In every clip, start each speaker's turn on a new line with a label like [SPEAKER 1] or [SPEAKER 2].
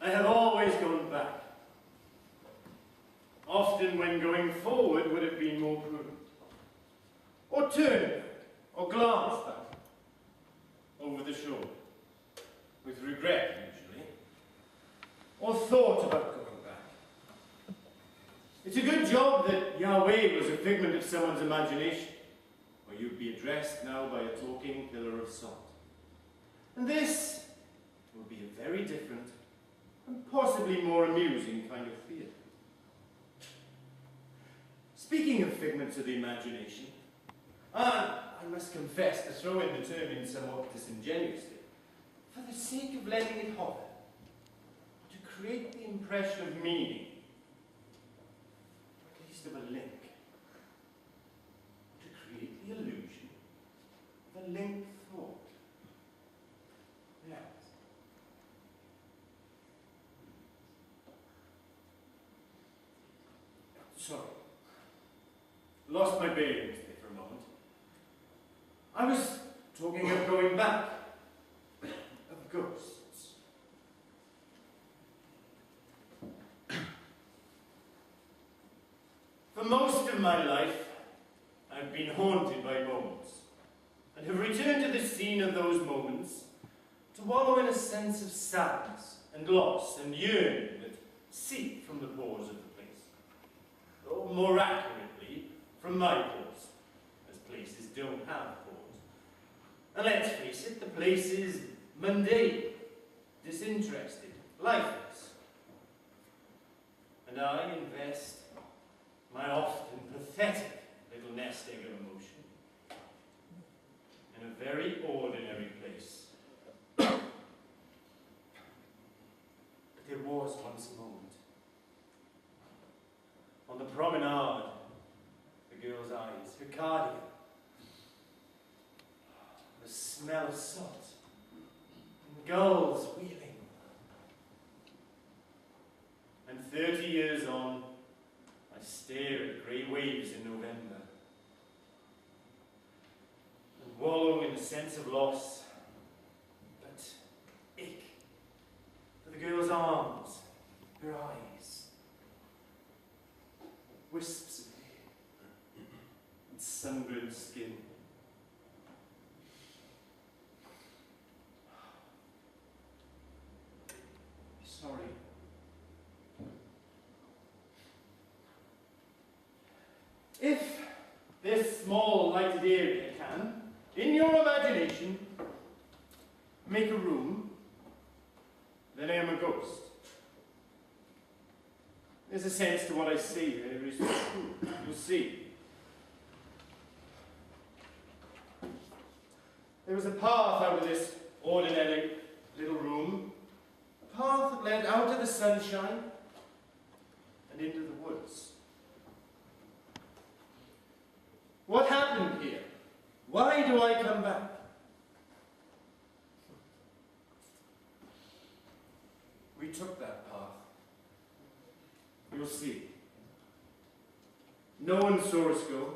[SPEAKER 1] I have always gone back. Often when going forward would have been more prudent. Or turned back, or glanced back, over the shore, with regret usually, or thought about going back. It's a good job that Yahweh was a figment of someone's imagination, or you'd be addressed now by a talking pillar of salt. And this will be a very different and possibly more amusing kind of theatre. Speaking of figments of the imagination, I must confess to throw in the term in somewhat disingenuously, for the sake of letting it hover, to create the impression of meaning, or at least of a link, to create the illusion of a linked thought. Yes. Sorry. Lost my bearings there for a moment. I was talking of going back, of ghosts. For most of my life, I've been haunted by moments, and have returned to the scene of those moments to wallow in a sense of sadness and loss and yearning that seep from the pores of the place. Or more accurately, from my pores, as places don't have pores. And let's face it, the place is mundane, disinterested, lifeless. And I invest my often pathetic little nest egg of emotion in a very ordinary place. But there was once a moment. On the promenade, the girl's eyes, her cardigan, the smell of salt, and gulls wheeling. And 30 years on, I stare at grey waves in November, and wallow in a sense of loss, but ache for the girl's arms, her eyes, wisps of hair, and sunburned skin. If this small lighted area can, in your imagination, make a room, then I am a ghost. There's a sense to what I say there is true. You'll see. There was a path out of this ordinary little room, a path that led out of the sunshine and into the woods. What happened here? Why do I come back? We took that path. You'll see. No one saw us go.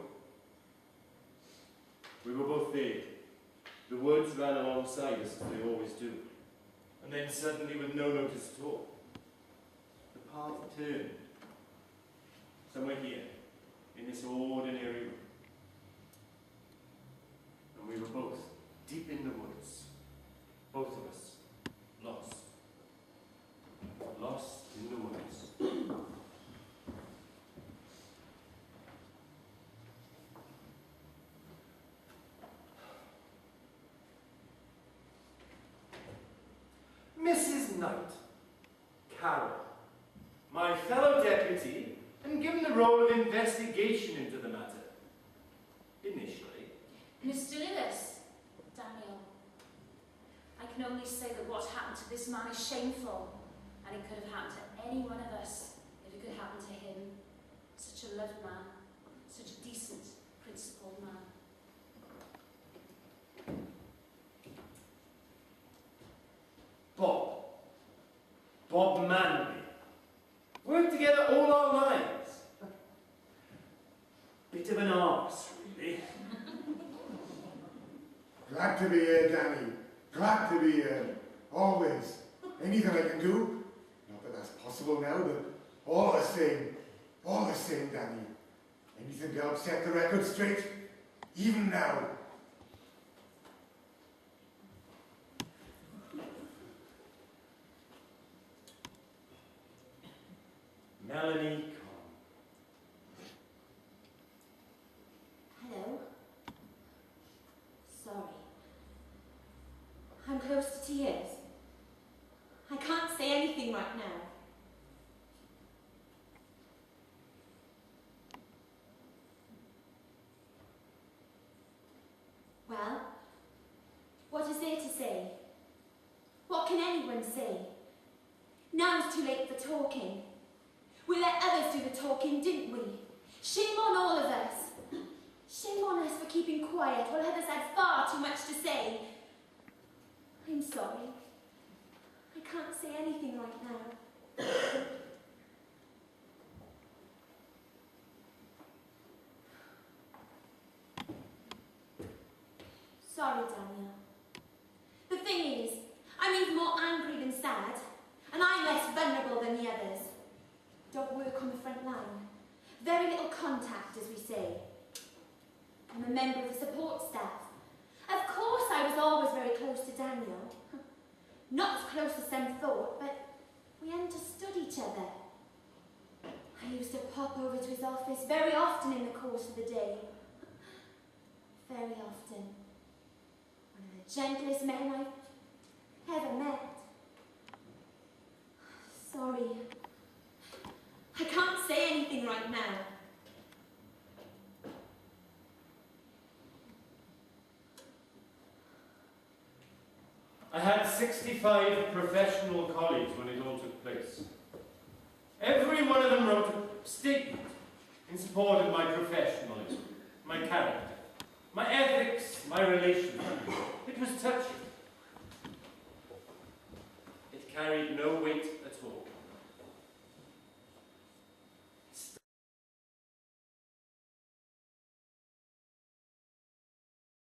[SPEAKER 1] We were both there. The woods ran alongside us as they always do. And then suddenly, with no notice at all, the path turned. Somewhere here, in this ordinary room. And we were both deep in the woods. Both of us lost. Lost in the woods. Mrs. Knight, Carol, my fellow deputy, and given the role of investigation into the matter. Initially.
[SPEAKER 2] Mr. Lewis, Daniel, I can only say that what happened to this man is shameful, and it could have happened to any one of us if it could happen to him. Such a loved man, such a decent, principled man. Bob Manley. Worked together all our lives. Bit of an arse, really.
[SPEAKER 3] Glad to be here, Danny. Glad to be here. Always. Anything I can do? Not that that's possible now, but all the same, Danny. Anything to help set the record straight, even now.
[SPEAKER 1] Melanie
[SPEAKER 2] Hello. Sorry. I'm close to tears. I can't say anything right now. Well, what is there to say? What can anyone say? Now it's too late for talking. We let others do the talking, didn't we? Shame on all of us. Shame on us for keeping quiet while others had far too much to say. I'm sorry. I can't say anything right now. Sorry, Daniel. The thing is, I'm even more angry than sad, and I'm less vulnerable than the others. Don't work on the front line. Very little contact, as we say. I'm a member of the support staff. Of course I was always very close to Daniel. Not as close as some thought, but we understood each other. I used to pop over to his office very often in the course of the day. Very often. One of the gentlest men I've ever met. Sorry. I can't say anything right now.
[SPEAKER 1] I had 65 professional colleagues when it all took place. Every one of them wrote a statement in support of my professionalism, my character, my ethics, my relationship. It was touching. It carried no weight